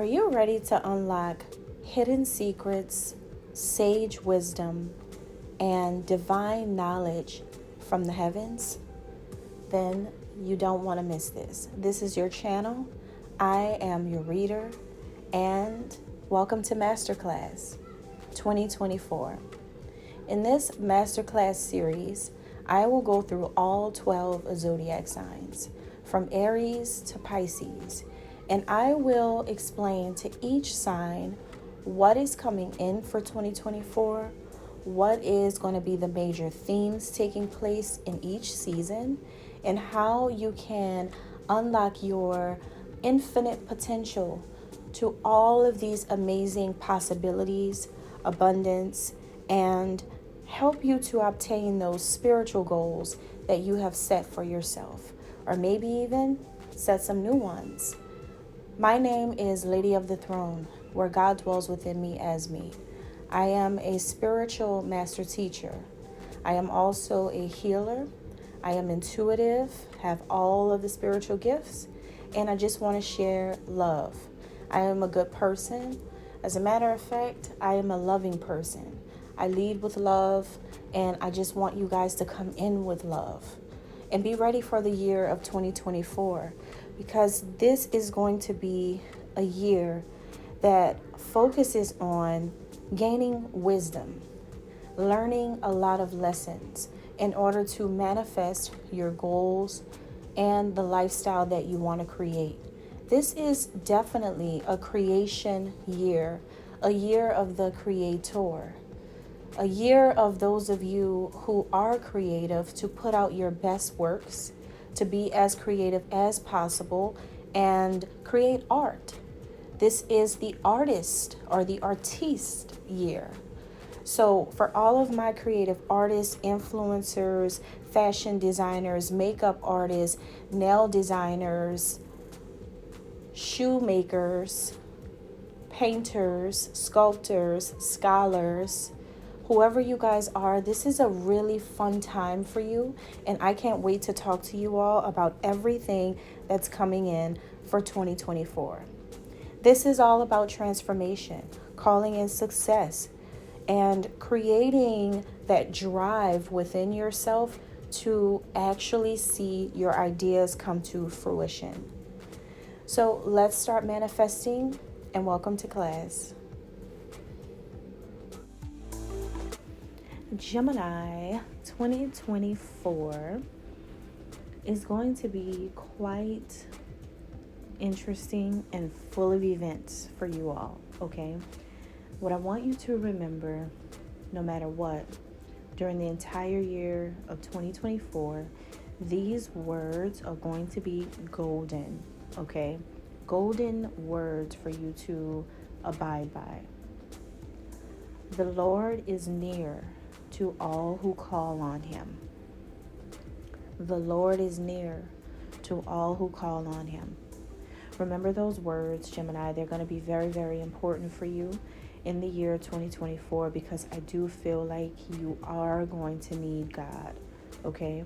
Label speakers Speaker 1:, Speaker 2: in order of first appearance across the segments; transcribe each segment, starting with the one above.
Speaker 1: you ready to unlock hidden secrets, sage wisdom, and divine knowledge from the heavens? Then you don't want to miss this. This is your channel. I am your reader, and welcome to Masterclass 2024. In this Masterclass series, I will go through all 12 zodiac signs, from Aries to Pisces, and I will explain to each sign what is coming in for 2024, what is going to be the major themes taking place in each season, and how you can unlock your infinite potential to all of these amazing possibilities, abundance, and help you to obtain those spiritual goals that you have set for yourself, or maybe even set some new ones. My name is Lady of the Throne, where God dwells within me as me. I am a spiritual master teacher. I am also a healer. I am intuitive, have all of the spiritual gifts, and I just want to share love. I am a good person. As a matter of fact, I am a loving person. I lead with love, and I just want you guys to come in with love and be ready for the year of 2024, because this is going to be a year that focuses on gaining wisdom, learning a lot of lessons in order to manifest your goals and the lifestyle that you want to create. This is definitely a creation year, a year of the creator, a year of those of you who are creative to put out your best works, to be as creative as possible and create art. This is the artist or the artiste year. So for all of my creative artists, influencers, fashion designers, makeup artists, nail designers, shoemakers, painters, sculptors, scholars, whoever you guys are, this is a really fun time for you, and I can't wait to talk to you all about everything that's coming in for 2024. This is all about transformation, calling in success, and creating that drive within yourself to actually see your ideas come to fruition. So let's start manifesting, and welcome to class. Gemini 2024 is going to be quite interesting and full of events for you all, okay? What I want you to remember, no matter what, during the entire year of 2024, these words are going to be golden, okay? Golden words for you to abide by. The Lord is near to all who call on him. The Lord is near to all who call on him. Remember those words, Gemini. They're going to be very, very important for you in the year 2024, because I do feel like you are going to need God, okay?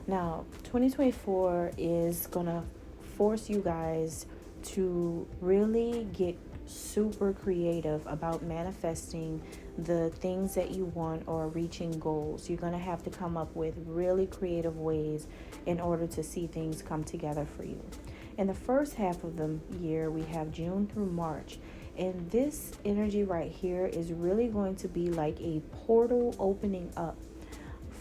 Speaker 1: Now, 2024 is going to force you guys to really get super creative about manifesting the things that you want or reaching goals. You're going to have to come up with really creative ways in order to see things come together for you. In the first half of the year, we have June through March, and this energy right here is really going to be like a portal opening up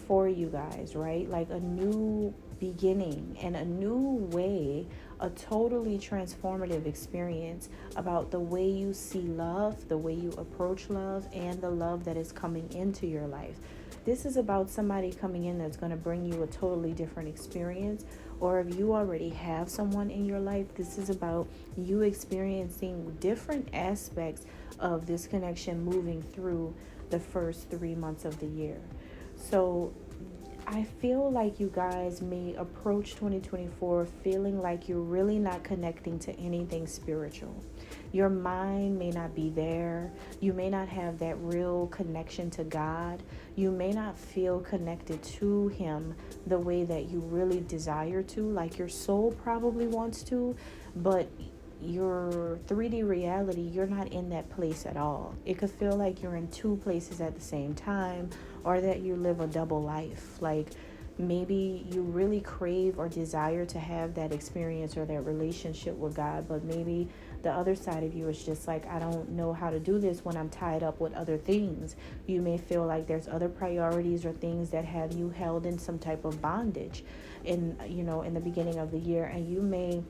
Speaker 1: for you guys, right? Like a new beginning and a new way, a totally transformative experience about the way you see love, the way you approach love, and the love that is coming into your life. This is about somebody coming in that's going to bring you a totally different experience. Or if you already have someone in your life, this is about you experiencing different aspects of this connection moving through the first 3 months of the year. So I feel like you guys may approach 2024 feeling like you're really not connecting to anything spiritual. Your mind may not be there. You may not have that real connection to God. You may not feel connected to him the way that you really desire to, like your soul probably wants to, but your 3D reality, you're not in that place at all. It could feel like you're in two places at the same time, or that you live a double life. Like maybe you really crave or desire to have that experience or that relationship with God, but maybe the other side of you is just like, I don't know how to do this when I'm tied up with other things. You may feel like there's other priorities or things that have you held in some type of bondage in the beginning of the year, and you may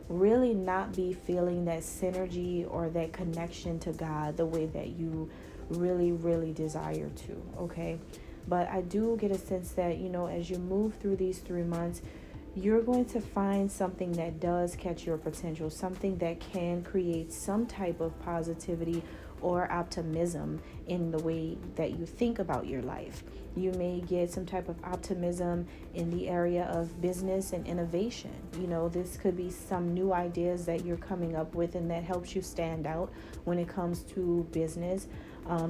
Speaker 1: really not be feeling that synergy or that connection to God the way that you really, really desire to, okay? But I do get a sense that, as you move through these 3 months, you're going to find something that does catch your potential, something that can create some type of positivity or optimism in the way that you think about your life. You may get some type of optimism in the area of business and innovation. This could be some new ideas that you're coming up with and that helps you stand out when it comes to business.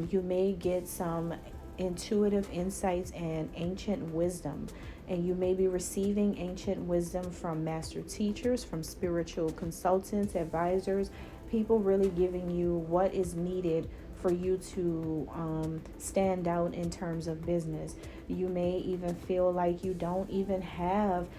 Speaker 1: You may get some intuitive insights and ancient wisdom, and you may be receiving ancient wisdom from master teachers, from spiritual consultants, advisors, people really giving you what is needed for you to stand out in terms of business. You may even feel like you don't even have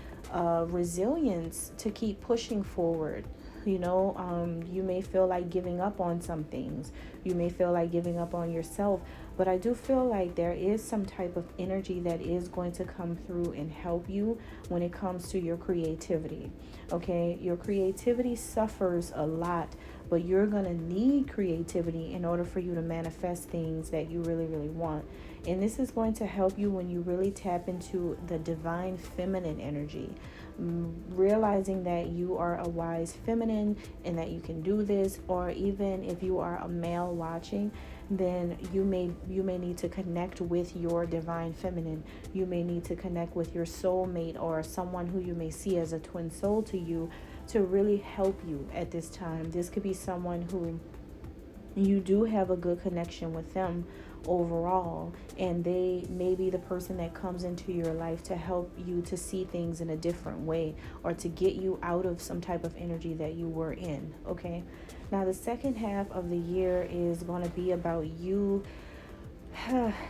Speaker 1: resilience to keep pushing forward. You may feel like giving up on some things. You may feel like giving up on yourself. But I do feel like there is some type of energy that is going to come through and help you when it comes to your creativity. Okay, your creativity suffers a lot, but you're going to need creativity in order for you to manifest things that you really, really want. And this is going to help you when you really tap into the divine feminine energy, realizing that you are a wise feminine and that you can do this. Or even if you are a male watching, then you may need to connect with your divine feminine. You may need to connect with your soulmate or someone who you may see as a twin soul to you to really help you at this time. This could be someone who you do have a good connection with them overall, and they may be the person that comes into your life to help you to see things in a different way, or to get you out of some type of energy that you were in. Okay, now the second half of the year is going to be about you.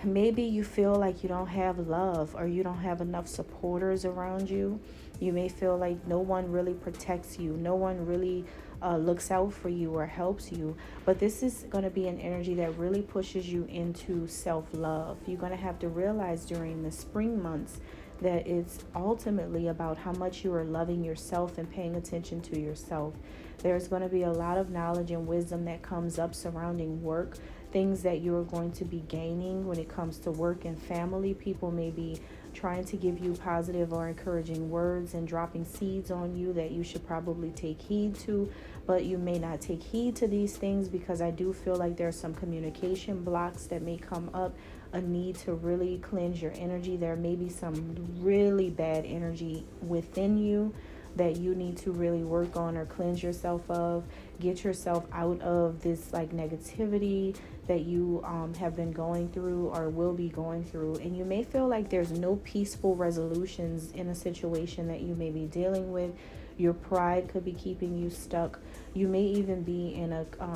Speaker 1: Maybe you feel like you don't have love, or you don't have enough supporters around you. You may feel like no one really protects you, no one really looks out for you or helps you. But this is going to be an energy that really pushes you into self-love. You're going to have to realize during the spring months that it's ultimately about how much you are loving yourself and paying attention to yourself. There's going to be a lot of knowledge and wisdom that comes up surrounding work, things that you are going to be gaining when it comes to work and family. People may be trying to give you positive or encouraging words and dropping seeds on you that you should probably take heed to, but you may not take heed to these things because I do feel like there's some communication blocks that may come up, a need to really cleanse your energy. There may be some really bad energy within you that you need to really work on or cleanse yourself of. Get yourself out of this like negativity that you have been going through or will be going through. And you may feel like there's no peaceful resolutions in a situation that you may be dealing with. Your pride could be keeping you stuck. You may even be in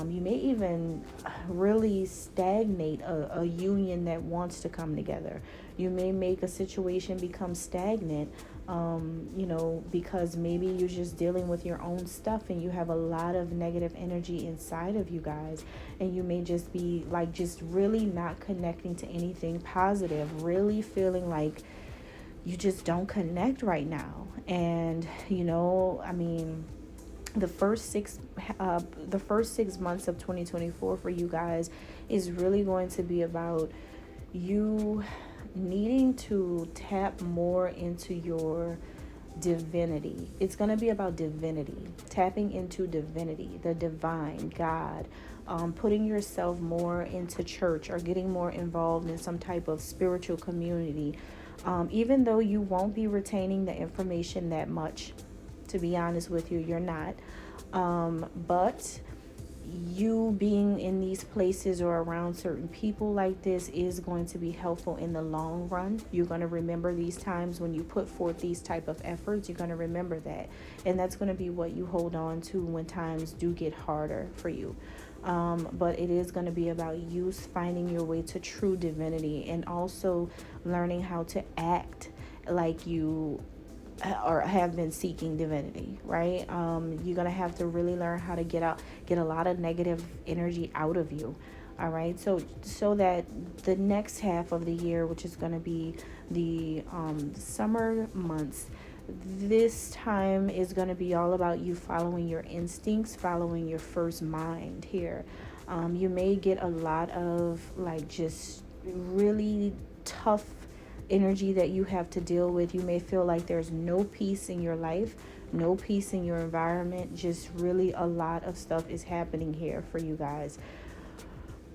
Speaker 1: you may even really stagnate a union that wants to come together. You may make a situation become stagnant, because maybe you're just dealing with your own stuff and you have a lot of negative energy inside of you guys. And you may just be like, just really not connecting to anything positive, really feeling like you just don't connect right now. And, the first 6 months of 2024 for you guys is really going to be about you needing to tap more into your divinity. It's going to be about divinity, tapping into divinity, the divine, God, putting yourself more into church or getting more involved in some type of spiritual community. Even though you won't be retaining the information that much, to be honest with you, you're not. But you being in these places or around certain people like this is going to be helpful in the long run. You're going to remember these times when you put forth these type of efforts. You're going to remember that, and that's going to be what you hold on to when times do get harder for you. But it is going to be about you finding your way to true divinity, and also learning how to act like you or have been seeking divinity, right? You're gonna have to really learn how to get a lot of negative energy out of you. All right, so that the next half of the year, which is gonna be the summer months, this time is gonna be all about you following your instincts, following your first mind here. You may get a lot of like just really tough energy that you have to deal with. You may feel like there's no peace in your life, no peace in your environment. Just really a lot of stuff is happening here for you guys.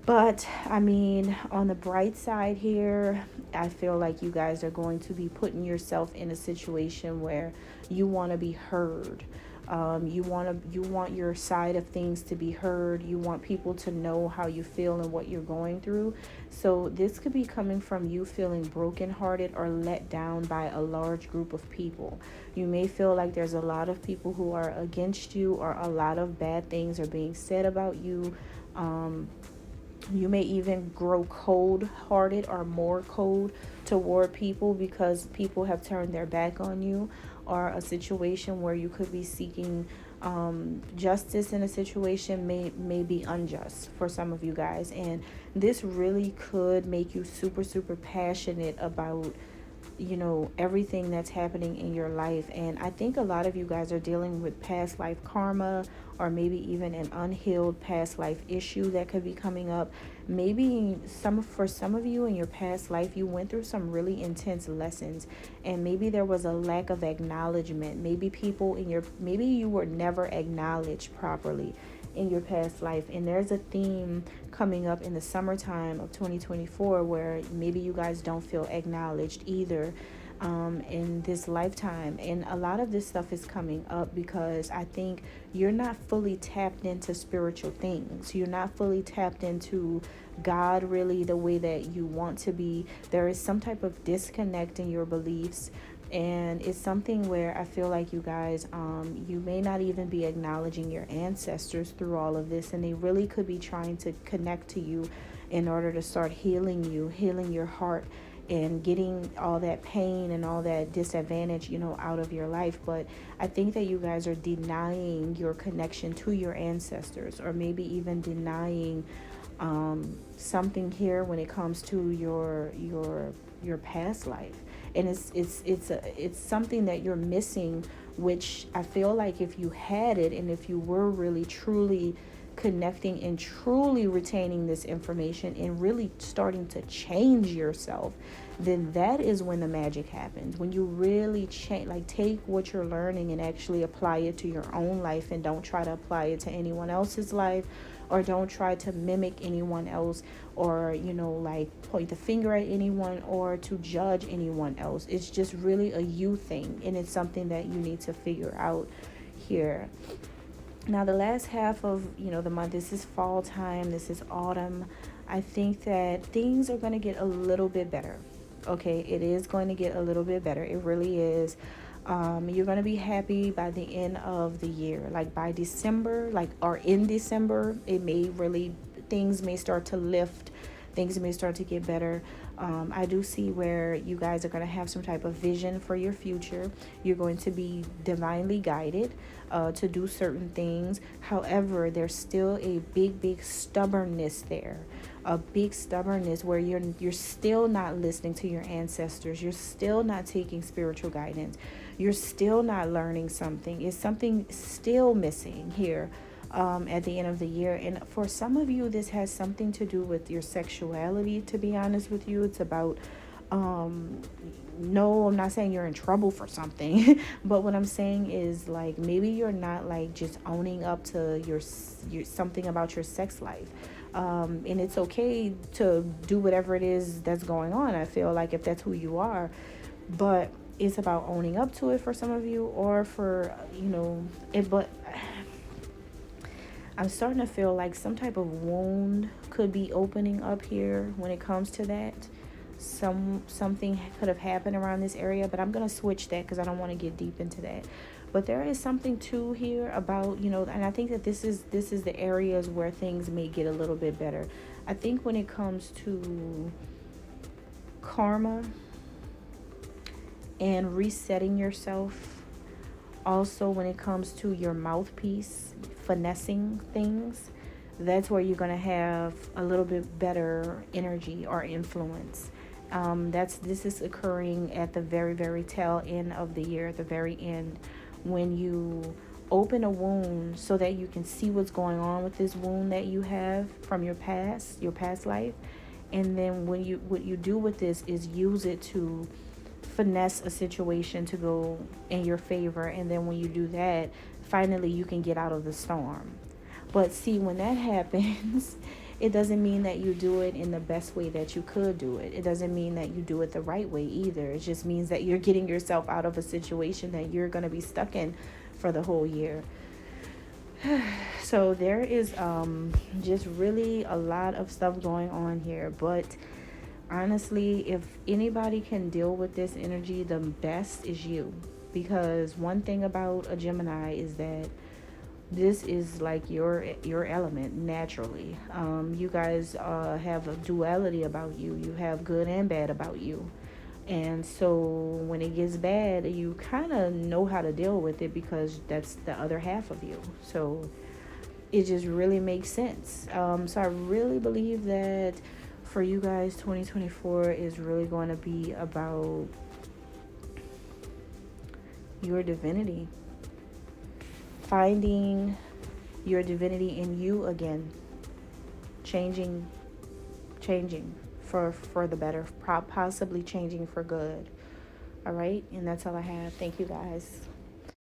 Speaker 1: But I mean, on the bright side here, I feel like you guys are going to be putting yourself in a situation where you want to be heard. You want your side of things to be heard. You want people to know how you feel and what you're going through. So this could be coming from you feeling brokenhearted or let down by a large group of people. You may feel like there's a lot of people who are against you, or a lot of bad things are being said about you. You may even grow cold-hearted or more cold toward people because people have turned their back on you, or a situation where you could be seeking justice in a situation may be unjust for some of you guys. And this really could make you super, super passionate about everything that's happening in your life. And I think a lot of you guys are dealing with past life karma, or maybe even an unhealed past life issue that could be coming up. Maybe for some of you in your past life, you went through some really intense lessons, and maybe there was a lack of acknowledgement. Maybe you were never acknowledged properly in your past life. And there's a theme coming up in the summertime of 2024 where maybe you guys don't feel acknowledged either in this lifetime. And a lot of this stuff is coming up because I think you're not fully tapped into spiritual things. You're not fully tapped into God really the way that you want to be. There is some type of disconnect in your beliefs. And it's something where I feel like you guys, you may not even be acknowledging your ancestors through all of this. And they really could be trying to connect to you in order to start healing your heart, and getting all that pain and all that disadvantage, out of your life. But I think that you guys are denying your connection to your ancestors, or maybe even denying something here when it comes to your past life. And it's something that you're missing, which I feel like if you had it, and if you were really truly connecting and truly retaining this information and really starting to change yourself, then that is when the magic happens. When you really take what you're learning and actually apply it to your own life, and don't try to apply it to anyone else's life, or don't try to mimic anyone else, or point the finger at anyone, or to judge anyone else. It's just really a you thing, and it's something that you need to figure out here. Now, the last half of the month, this is fall time, this is autumn. I think that things are going to get a little bit better. Okay, it is going to get a little bit better. It really is. You're going to be happy by the end of the year, like by December, or in December. Things may start to lift. Things may start to get better. I do see where you guys are going to have some type of vision for your future. You're going to be divinely guided to do certain things. However, there's still a big stubbornness there. A big stubbornness where you're still not listening to your ancestors. You're still not taking spiritual guidance. You're still not learning something. It's something still missing here at the end of the year. And for some of you, this has something to do with your sexuality, to be honest with you. It's about no, I'm not saying you're in trouble for something, but what I'm saying is maybe you're not just owning up to your something about your sex life. And it's okay to do whatever it is that's going on, I feel like, if that's who you are. But it's about owning up to it for some of you, or for but I'm starting to feel like some type of wound could be opening up here when it comes to that. Something could have happened around this area, but I'm going to switch that because I don't want to get deep into that. But there is something too here about, you know, and I think that this is the areas where things may get a little bit better. I think when it comes to karma and resetting yourself, also when it comes to your mouthpiece, finessing things, that's where you're going to have a little bit better energy or influence. This is occurring at the very, very tail end of the year, at the very end, when you open a wound so that you can see what's going on with this wound that you have from your past life. And then what you do with this is use it to finesse a situation to go in your favor. And then when you do that, finally you can get out of the storm. But see, when that happens, it doesn't mean that you do it in the best way that you could do it. It doesn't mean that you do it the right way either. It just means that you're getting yourself out of a situation that you're going to be stuck in for the whole year. So there is just really a lot of stuff going on here. But honestly, if anybody can deal with this energy, the best is you. Because one thing about a Gemini is that this is like your element naturally. You guys have a duality about you. You have good and bad about you. And so when it gets bad, you kind of know how to deal with it because that's the other half of you. So it just really makes sense. So I really believe that for you guys, 2024 is really going to be about your divinity. Finding your divinity in you again. Changing for the better. Possibly changing for good. All right? And that's all I have. Thank you guys.